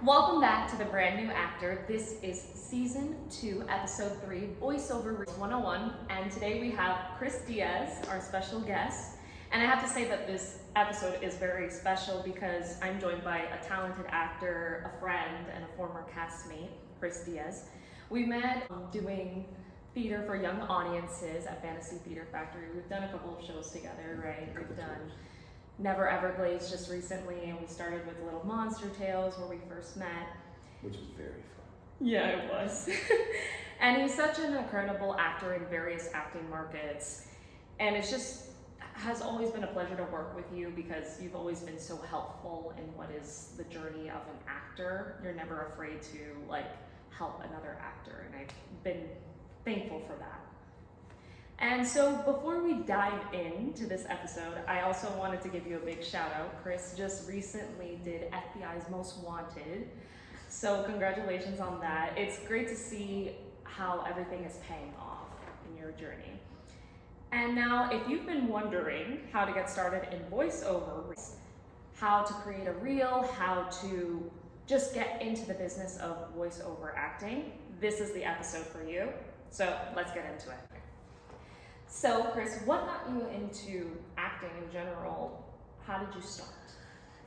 Welcome back to The Brand New Actor. This is Season 2, Episode 3, Voiceover 101, and today we have Chris Diaz, our special guest. And I have to say that this episode is very special because I'm joined by a talented actor, a friend, and a former castmate, Chris Diaz. We met doing theater for young audiences at Fantasy Theater Factory. We've done a couple of shows together, right? We've done Never Everglades just recently, and we started with Little Monster Tales where we first met. Which was very fun. Yeah, it was. And he's such an incredible actor in various acting markets. And it's just has always been a pleasure to work with you because you've always been so helpful in what is the journey of an actor. You're never afraid to help another actor, and I've been thankful for that. And so before we dive into this episode, I also wanted to give you a big shout out. Chris just recently did FBI's Most Wanted. So congratulations on that. It's great to see how everything is paying off in your journey. And now, if you've been wondering how to get started in voiceover, how to create a reel, how to just get into the business of voiceover acting, this is the episode for you. So let's get into it. So Chris, what got you into acting in general? How did you start?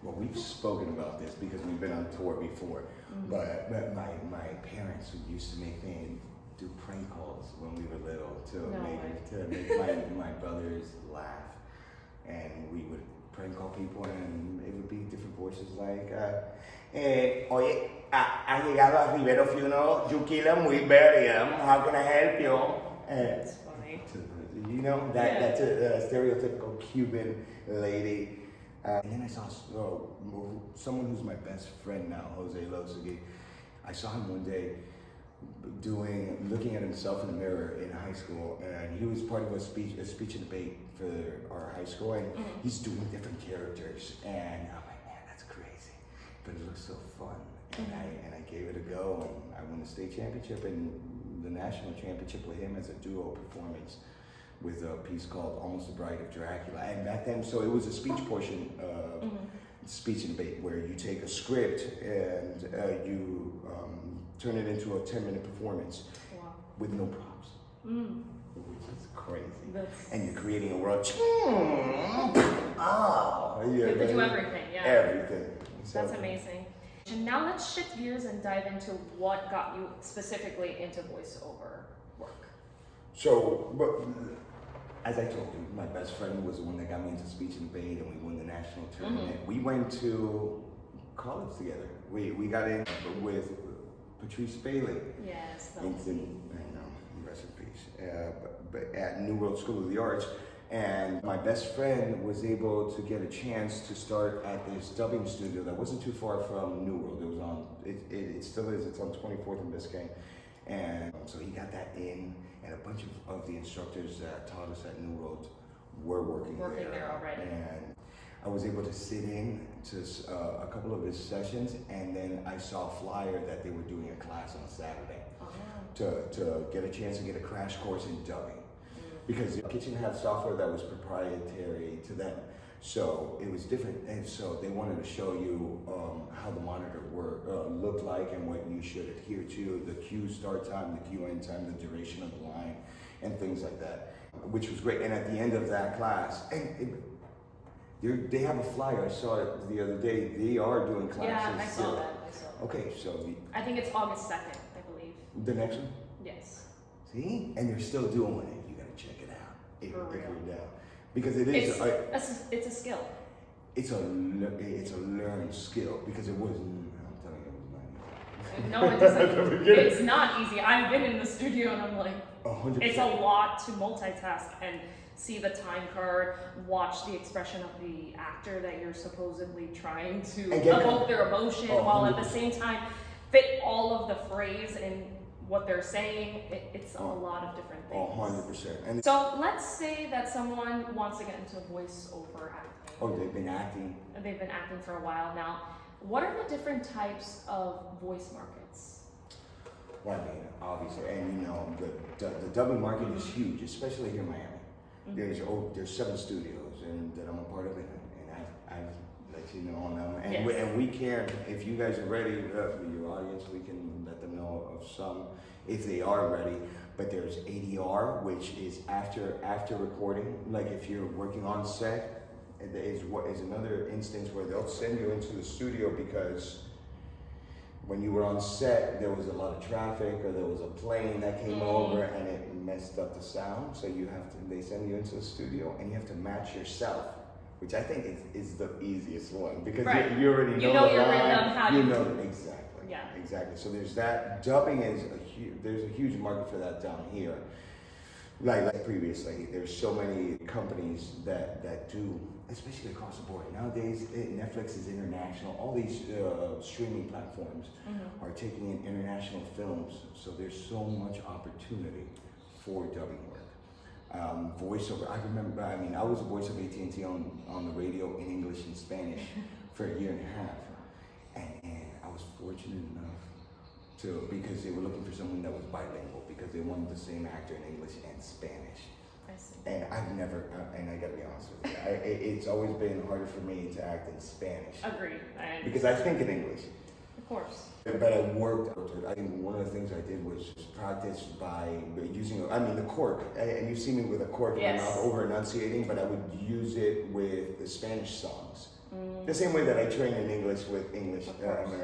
Well, we've spoken about this because we've been on tour before, but my parents who used to make me do prank calls when we were little to make my brothers laugh, and we would prank call people, and it would be different voices like, oye, ha llegado a Rivero Funeral, you kill him, we bury him, how can I help you? That's funny. You know, that's a stereotypical Cuban lady. And then I saw someone who's my best friend now, Jose Losegui. I saw him one day looking at himself in the mirror in high school, and he was part of a speech and debate for our high school, and he's doing different characters, and I'm like, man, that's crazy, but it looks so fun. And I gave it a go, and I won the state championship and the national championship with him as a duo performance with a piece called Almost the Bride of Dracula. And back then, so it was a speech portion, speech and debate, where you take a script and you turn it into a 10-minute performance with no props, which is crazy. And you're creating a world. You have to do everything, yeah. Everything. So, that's amazing. And now let's shift gears and dive into what got you specifically into voiceover work. So, as I told you, my best friend was the one that got me into speech and debate, and we won the national tournament. We went to college together. We got in with Patrice Bailey. Yes. I know, rest in peace. But at New World School of the Arts. And my best friend was able to get a chance to start at this dubbing studio that wasn't too far from New World. It was on, it still is, it's on 24th and Biscayne. And so he got that in, and a bunch of the instructors that taught us at New World were working there already. And I was able to sit in to a couple of his sessions, and then I saw a flyer that they were doing a class on Saturday to get a chance to get a crash course in dubbing. Because the kitchen had software that was proprietary to them, so it was different, and so they wanted to show you how the monitor looked like and what you should adhere to, the cue start time, the cue end time, the duration of the line, and things like that, which was great. And at the end of that class, they have a flyer. I saw it the other day. They are doing classes. Yeah, I saw that. Okay, so I think it's August 2nd, I believe. The next one? Yes. See? And they're still doing it. You gotta check it out if you're down. Because it is it's a skill. It's a learned skill, because it wasn't, I'm telling you, it was not No, it doesn't. It's not easy. I've been in the studio and I'm like, 100%. It's a lot to multitask and see the time card, watch the expression of the actor that you're supposedly trying to evoke their emotion, while at the same time fit all of the phrase and what they're saying. It's a lot of different things. 100%. And so let's say that someone wants to get into voiceover acting. Oh, they've been acting. They've been acting for a while now. What are the different types of voice markets? Well, I mean, obviously, and you know, the dubbing market is huge, especially here in Miami. There's 7 studios and that I'm a part of, and I've let on them. And, Yes. we can, if you guys are ready, your audience, we can let them know of some, if they are ready. But there's ADR, which is after recording. Like if you're working on set, is another instance where they'll send you into the studio because when you were on set, there was a lot of traffic or there was a plane that came over and it messed up the sound. So they send you into the studio and you have to match yourself, which I think is the easiest one because you already know the your line. rhythm, exactly. Yeah. Exactly. So there's that. Dubbing is there's a huge market for that down here. Like previously, there's so many companies that do, especially across the board. Nowadays, Netflix is international. All these streaming platforms are taking in international films. So there's so much opportunity for dubbing work. Voiceover. I was a voice of AT&T on the radio in English and Spanish for a year and a half. And I was fortunate enough because they were looking for someone that was bilingual because they wanted the same actor in English and Spanish. I see. And I've never, and I gotta be honest with you, it's always been harder for me to act in Spanish. Agreed. Because I think in English. Of course. But I worked. I think one of the things I did was practice by using, the cork. And you see me with a cork in my mouth over enunciating, but I would use it with the Spanish songs. The same way that I train in English with English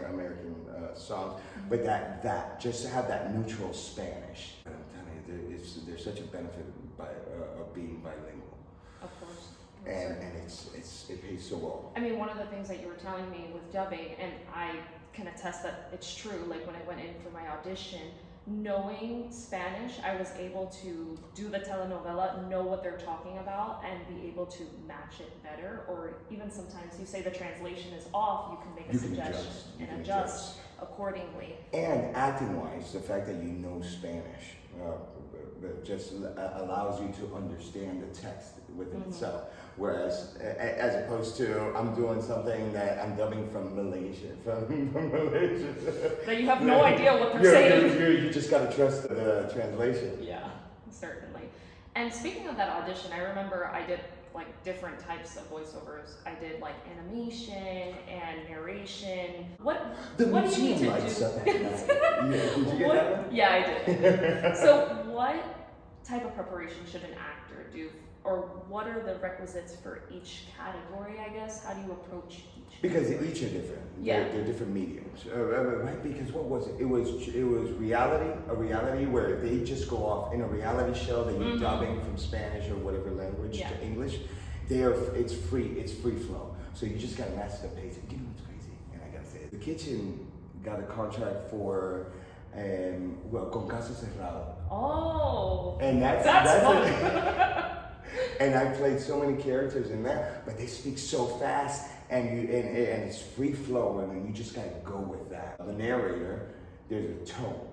American songs, but that just to have that neutral Spanish. But I'm telling you, there's such a benefit of being bilingual. Of course. And it pays so well. I mean, one of the things that you were telling me with dubbing, and I can attest that it's true. Like when I went in for my audition, knowing Spanish, I was able to do the telenovela, know what they're talking about, and be able to match it better. Or even sometimes you say the translation is off, you can make a suggestion and adjust accordingly. And acting-wise, the fact that you know Spanish just allows you to understand the text within itself. Whereas, as opposed to, I'm doing something that I'm dubbing from Malaysia. That you have no idea what they're saying. You just gotta trust the translation. Yeah, certainly. And speaking of that audition, I remember I did like different types of voiceovers. I did like animation and narration. What do you need to do? Did you get that one? Yeah, I did. So what type of preparation should an actor do? Or what are the requisites for each category, I guess? How do you approach each? Because each are different. Yeah. They're different mediums. Right? Because what was it? It was reality, a reality where they just go off in a reality show that you're dubbing from Spanish or whatever language to English. It's free flow. So you just gotta match the pace. And you know what's crazy? And I gotta say it. The kitchen got a contract for Con Caso Cerrado. Oh. And that's fun. And I played so many characters in that, but they speak so fast, and it's free flow, and then you just gotta go with that. The narrator, there's a tone,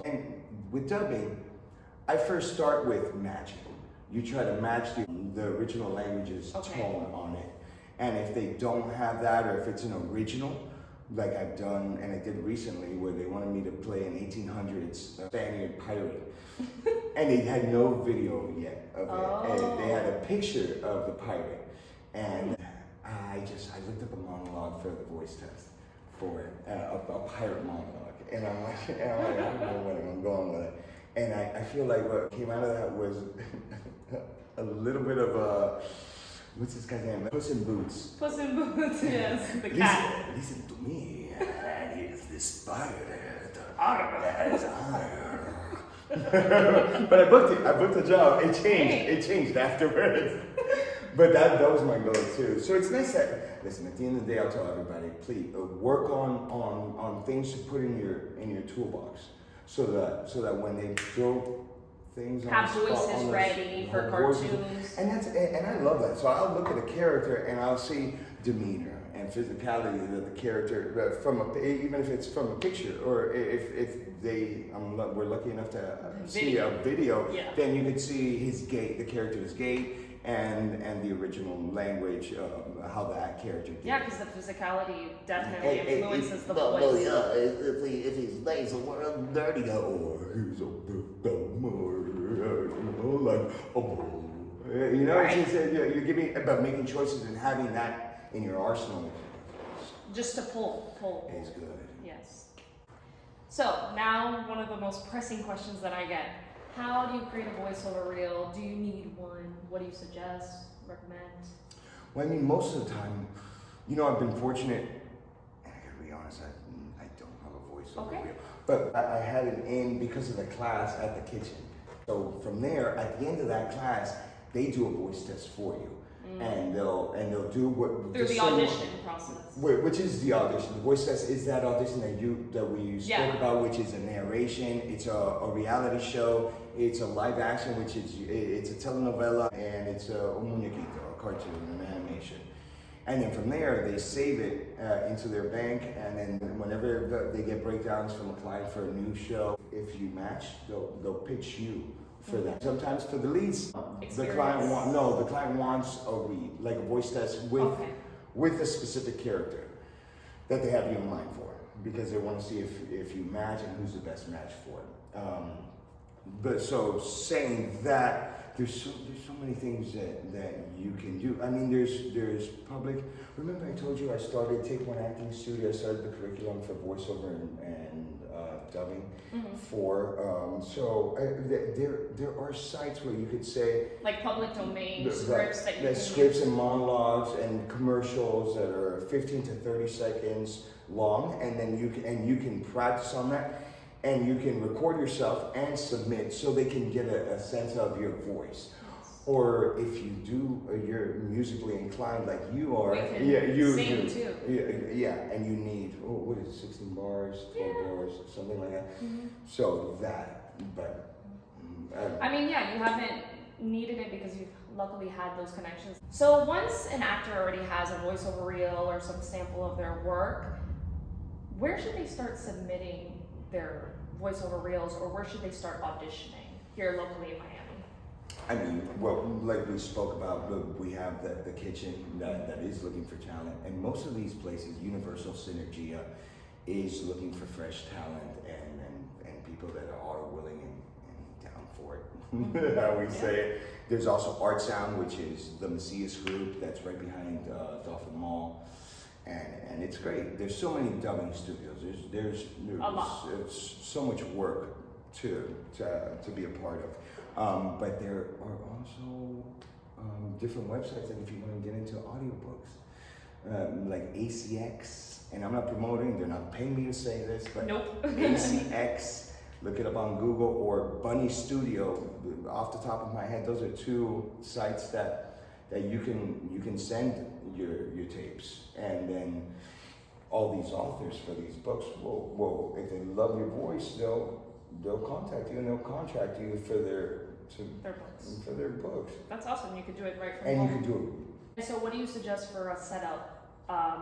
and with dubbing, I first start with matching. You try to match the original language's tone on it, and if they don't have that, or if it's an original, like I've done, and I did recently, where they wanted me to play an 1800s Spaniard pirate. And they had no video yet of it. And they had a picture of the pirate. And I looked up a monologue for the voice test for it, a pirate monologue. And I'm like, I don't know where I'm going with it. And I feel like what came out of that was a little bit of a, what's this guy's name? Puss in Boots. Puss in Boots, yes. The cat. Listen to me. Here's this pirate. That is higher. But I booked a job. It changed afterwards. But that was my goal too. So it's nice that, listen, at the end of the day, I'll tell everybody, please work on things to put in your toolbox, so that when they throw things on have the spot, voices ready for cartoons. And I love that. So I'll look at a character and I'll see demeanor and physicality of the character even if it's from a picture, or if we're lucky enough to see a video, then you could see his gait, the character's gait, and the original language, how that character did. Yeah, because the physicality definitely influences the voice. If he's nice or dirty, or he's a bit more, like, it's just, you're giving, about making choices and having that in your arsenal Just to pull. is good. Yes. So now one of the most pressing questions that I get: how do you create a voiceover reel? Do you need one? What do you suggest? Recommend? Well, I mean, most of the time, you know, I've been fortunate, and I gotta be honest, I don't have a voiceover reel, but I had it in because of the class at the kitchen. So from there, at the end of that class, they do a voice test for you, and they'll do what through the audition process, which is the audition. The voice test is that audition that we spoke about, which is a narration. It's a reality show. It's a live action, which is it's a telenovela, and it's a muñequito, a cartoon, an animation. And then from there, they save it into their bank, and then whenever they get breakdowns from a client for a new show, if you match, they'll pitch you for that. Sometimes for the leads, the client wants a read, like a voice test with a specific character that they have you in mind for, because they want to see if you match and who's the best match for it. But so saying that, there's so many things that you can do. I mean, there's public. Remember, I told you I started Take One Acting Studio. I started the curriculum for voiceover and dubbing for. There are sites where you could say like public domain scripts that you can scripts and monologues and commercials that are 15 to 30 seconds long, and then you can practice on that. And you can record yourself and submit so they can get a sense of your voice. Or if you you're musically inclined like you are, you sing too. And you need, what is it, 16 bars, 12 bars, something like that. So that, but. I mean, you haven't needed it because you've luckily had those connections. So once an actor already has a voiceover reel or some sample of their work, where should they start submitting their voiceover reels, or where should they start auditioning here locally in Miami? I mean, well, like we spoke about, we have the kitchen that is looking for talent, and most of these places, Universal Synergia is looking for fresh talent and people that are willing and down for it. How we say it. There's also Art Sound, which is the Macias group that's right behind Dolphin Mall. And it's great. There's so many dubbing studios. There's so much work to be a part of. But there are also different websites that if you want to get into audiobooks, like ACX. And I'm not promoting. They're not paying me to say this, but ACX. Look it up on Google, or Bunny Studio. Off the top of my head, those are two sites that you can send your tapes, and then all these authors for these books will if they love your voice, they'll contact you and they'll contract you for their books. That's awesome. You could do it right from home. And you can do it. So what do you suggest for a setup?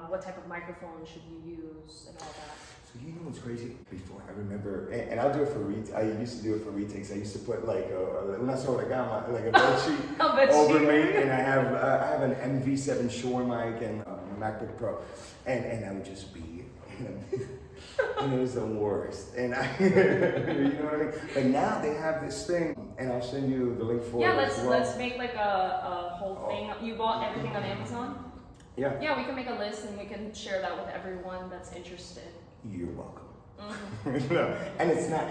What type of microphone should you use and all that? So you know what's crazy? Before I remember, and I'll do it for I used to do it for retakes. I used to put like una sobragama, like a bed sheet over me, and I have an MV7 Shure mic and a MacBook Pro, and I would just be, and it was the worst. And you know what I mean? But now they have this thing, and I'll send you the link for it. Let's make like a whole thing. You bought everything on Amazon? Yeah, we can make a list and we can share that with everyone that's interested. You're welcome. No, and it's not.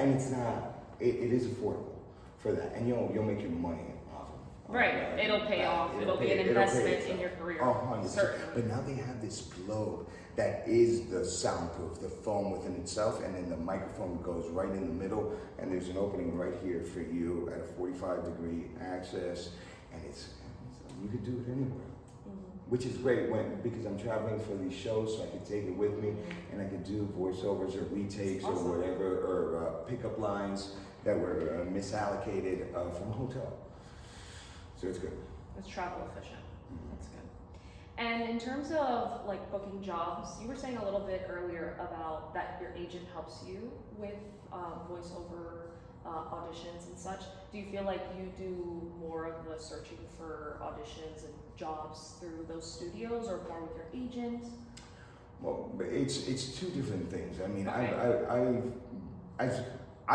It is affordable for that, and you'll make your money off of. Right, it'll pay off. It'll be an investment in your career. 100%. But now they have this globe that is the soundproof, the foam within itself, and then the microphone goes right in the middle, and there's an opening right here for you at a 45-degree access, and you could do it anywhere. Which is great because I'm traveling for these shows, so I can take it with me, and I can do voiceovers or retakes or whatever, or pickup lines that were misallocated from a hotel. So it's good. It's travel efficient. That's good. And in terms of like booking jobs, you were saying a little bit earlier about that your agent helps you with voiceover auditions and such. Do you feel like you do more of the searching for auditions and jobs through those studios, or more with your agent? Well, it's two different things. I mean, I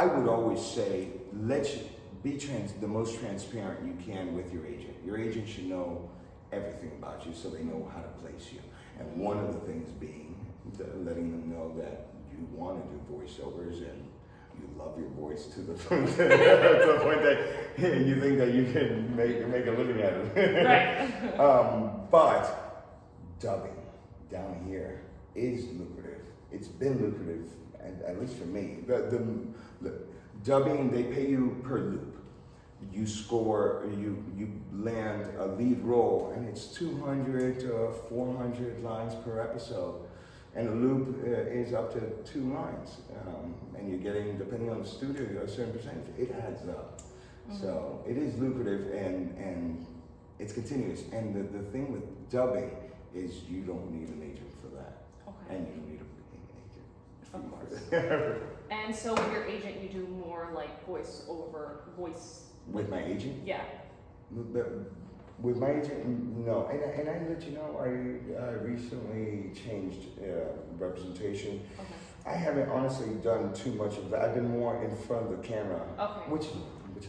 would always say let's be the most transparent you can with your agent. Your agent should know everything about you, so they know how to place you. And one of the things being letting them know that you want to do voiceovers and you love your voice to the point to the point that you think that you can make a living at it. Right. But dubbing down here is lucrative. It's been lucrative, and at least for me. The dubbing, they pay you per loop. You score, you land a lead role, and it's 200 to 400 lines per episode. And a loop is up to 2 lines. And you're getting, depending on the studio, a certain percentage. It adds up. Mm-hmm. So it is lucrative and it's continuous. And the thing with dubbing is you don't need an agent for that. Okay. And you don't need a booking agent. Of course. And so with your agent, you do more like voice. With my agent? Yeah. With my agent, no. And I let you know, I recently changed representation. Okay. I haven't honestly done too much of that. I've been more in front of the camera, Okay. which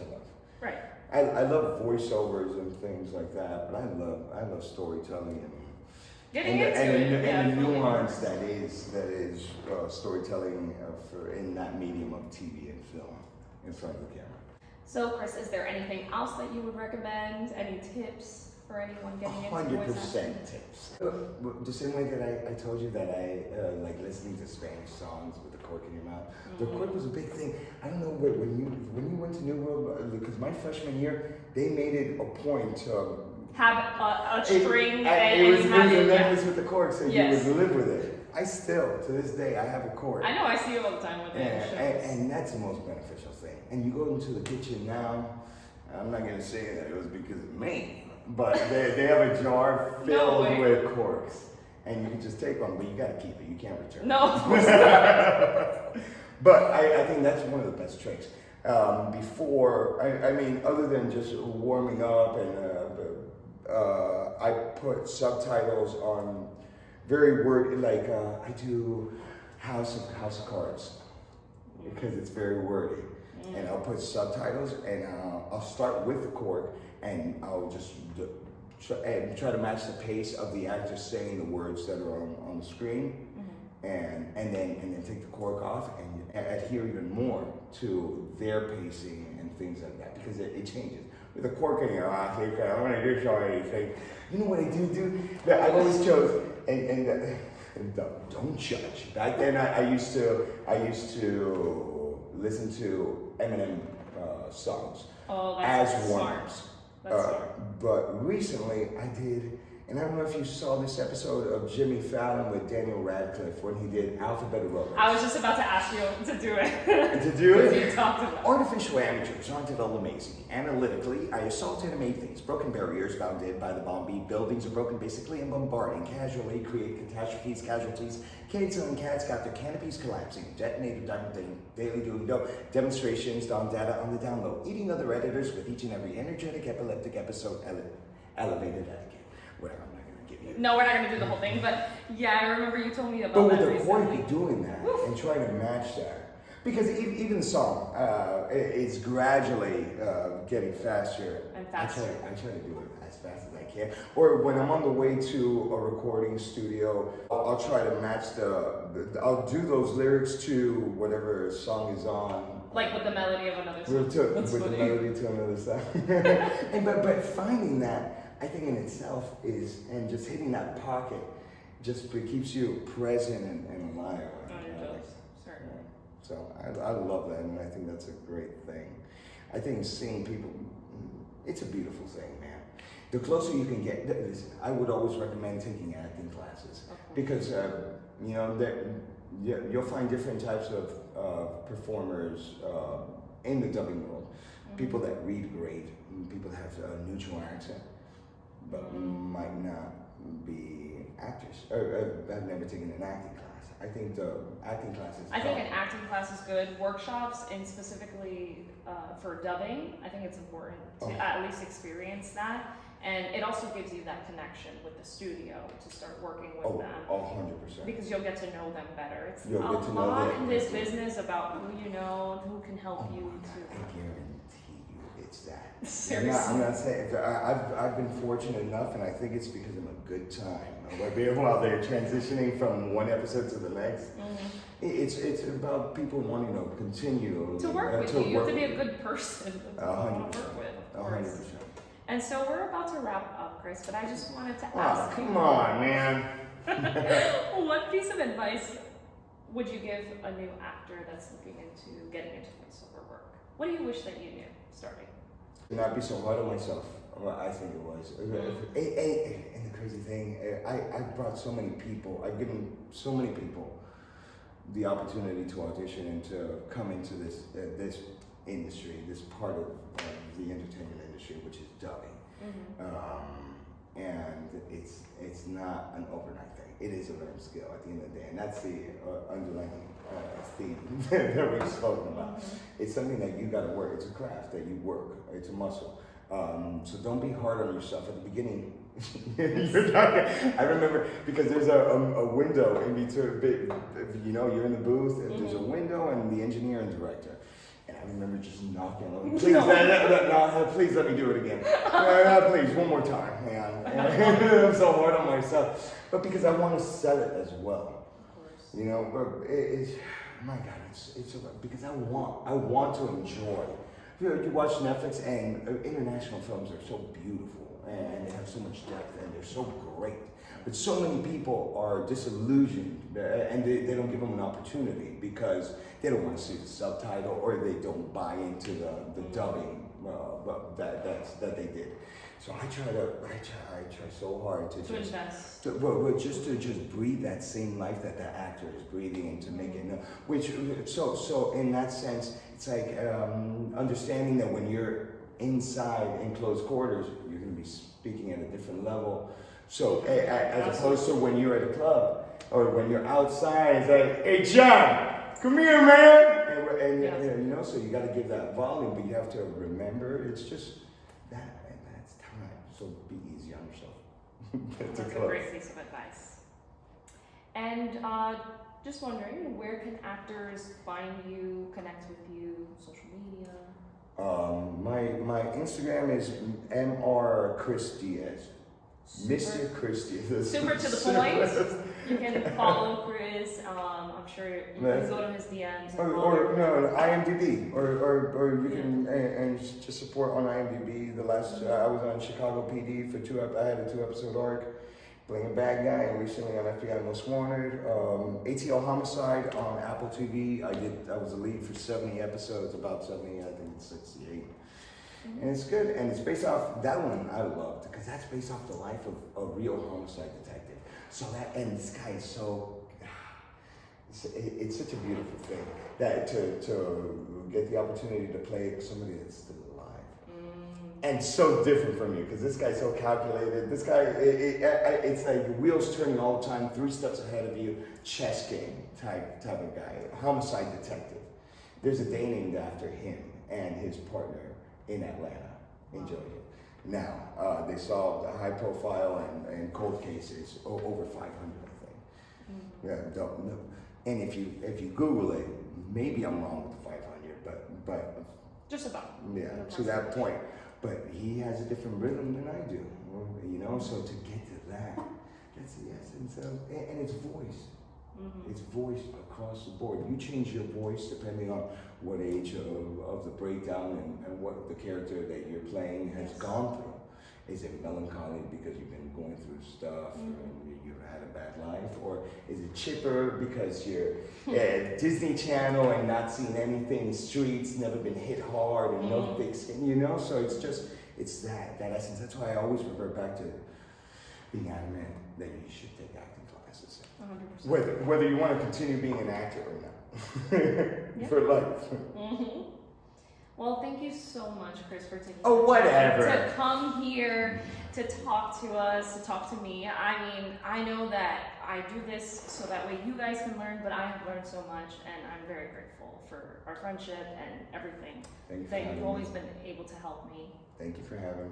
I love. Right. I love voiceovers and things like that, but I love storytelling and the nuance that is storytelling in that medium of TV and film in front of the camera. So, Chris, is there anything else that you would recommend? Any tips for anyone getting into voice 100% tips. The same way that I told you that I like listening to Spanish songs with the cork in your mouth. The cork was a big thing. I don't know when you went to New World, because my freshman year they made it a point to have a string it was a necklace yeah. with the cork, so Yes. you would live with it. I still, to this day, I have a cork. I know, I see you all the time with it. And that's the most beneficial thing. And you go into the kitchen now, I'm not going to say that it was because of me, but they have a jar filled with corks. And you can just take one, but you got to keep it. You can't return No, it. of course not. But I think that's one of the best tricks. Before, I mean, other than just warming up, and I put subtitles on very wordy, like I do House of Cards because it's very wordy, and I'll put subtitles, and I'll start with the cork, and I'll just try to match the pace of the actors saying the words that are on the screen, and then take the cork off and adhere even more to their pacing and things like that, because it changes. With the cork in your eye, I want to do something. You know what I do? That I always chose, and don't judge. Back then, I used to listen to Eminem songs as warm-ups. But recently, I did. And I don't know if you saw this episode of Jimmy Fallon with Daniel Radcliffe when he did Alphabet Aerobics. I was just about to ask you to do it. To do it? You talked about. Artificial amateurs aren't at all amazing. Analytically, I assaulted and made things. Broken barriers bounded by the bomb beat. Buildings are broken basically and bombarding. Casually create catastrophes, casualties. Kids and cats got their canopies collapsing. Detonated daily doing dope. Demonstrations, on data on the download. Eating other editors with each and every energetic epileptic episode elevated etiquette. Whatever, I'm not going to give you. No, we're not going to do the whole thing, but yeah, I remember you told me about but that. But with the recently. cork, doing that and trying to match that. Because even the song is gradually getting faster. And faster. I try to do it as fast as I can. Or when I'm on the way to a recording studio, I'll try to match I'll do those lyrics to whatever song is on. Like with the melody of another song. With the melody to another song. But finding that, I think in itself is, and just hitting that pocket, just keeps you present and alive. Certainly. So I love that, and I think that's a great thing. I think seeing people, it's a beautiful thing, man. The closer you can get, listen, I would always recommend taking acting classes, because you'll find different types of performers in the dubbing world. People that read great, people that have a neutral accent, but might not be actors. I've never taken an acting class. I think the acting class is think an acting class is good. Workshops, and specifically for dubbing, I think it's important to at least experience that. And it also gives you that connection with the studio to start working with them. 100%. Because you'll get to know them better. It's You'll a get to know lot them. in this business about who you know and who can help you I to. guarantee you, it's that. Seriously. I'm not saying, I've been fortunate enough, and I think it's because I'm a good time. While they're transitioning from one episode to the next, it's about people wanting to continue to work with you. You have to be a good person to want to work with, of course. 100%. And so we're about to wrap up, Chris, but I just wanted to Oh, ask come on, man. what piece of advice would you give a new actor that's looking into getting into voiceover work? What do you wish that you knew starting? To not be so hard on myself. Well, I think it was. And the crazy thing, I've brought so many people, I've given so many people the opportunity to audition and to come into this industry, this part of the entertainment industry, which is dubbing. And it's not an overnight thing. It is a learned skill at the end of the day, and that's the underlying theme that we've spoken about. It's something that you got to work. It's a craft that you work. It's a muscle. So don't be hard on yourself at the beginning. I remember, because there's a window in between. You're in the booth, and there's a window, and the engineer and director. And I remember just knocking on. Please, no, please let me do it again. Please, one more time, man. I'm so hard on myself, but because I want to sell it as well. Of course. But it's my God, it's because I want to enjoy. You watch Netflix, and international films are so beautiful, and they have so much depth, and they're so great. But so many people are disillusioned, and they don't give them an opportunity because they don't want to see the subtitle, or they don't buy into the dubbing that they did. So I try so hard to invest. Just breathe that same life that the actor is breathing, and to make it know. So in that sense, it's like understanding that when you're inside in closed quarters, you're going to be speaking at a different level. So as opposed to when you're at a club or when you're outside, it's like, hey John, come here, man, and so you got to give that volume, but you have to remember it's just that. Time. So be easy on yourself. That's a great piece of advice. And just wondering, where can actors find you, connect with you, social media? My Instagram is Mr. Chris Diaz. Mr. Chris Diaz. Super to the point. You can follow Chris. I'm sure you can go to his DMs. Or IMDb, or you can and just support on IMDb. The last I was on Chicago PD for I had a 2-episode arc, playing a bad guy, and recently on FBI Most Wanted. ATL Homicide on Apple TV. I was the lead for 70 episodes, about 70. I think it's 68. And it's good, and it's based off, that one I loved, because that's based off the life of a real homicide detective. So and this guy is so, it's such a beautiful thing, that to get the opportunity to play somebody that's still alive. And so different from you, because this guy's so calculated. This guy, it's like wheels turning all the time, 3 steps ahead of you, chess game type of guy, homicide detective. There's a day named after him and his partner in Atlanta, in Georgia. Now, they solved a high profile and cold cases, over 500, I think. Yeah, don't know. And if you Google it, maybe I'm wrong with the 500, but just about. Yeah, to that point. But he has a different rhythm than I do, so to get to that, that's the essence of, and it's voice. It's voice across the board. You change your voice depending on what age of the breakdown and what the character that you're playing has gone through. Is it melancholy because you've been going through stuff and you've had a bad life? Or is it chipper because you're at Disney Channel and not seen anything, streets, never been hit hard and no thick skin, So it's that essence. That's why I always revert back to being adamant that you should take acting classes. 100%. Whether you want to continue being an actor or not. For life. Well, thank you so much, Chris, for taking whatever. time to come here to talk to us, to talk to me. I mean, I know that I do this so that way you guys can learn, but I have learned so much, and I'm very grateful for our friendship and everything. Thank you for that having you've always me. been able to help me. Thank you for having me.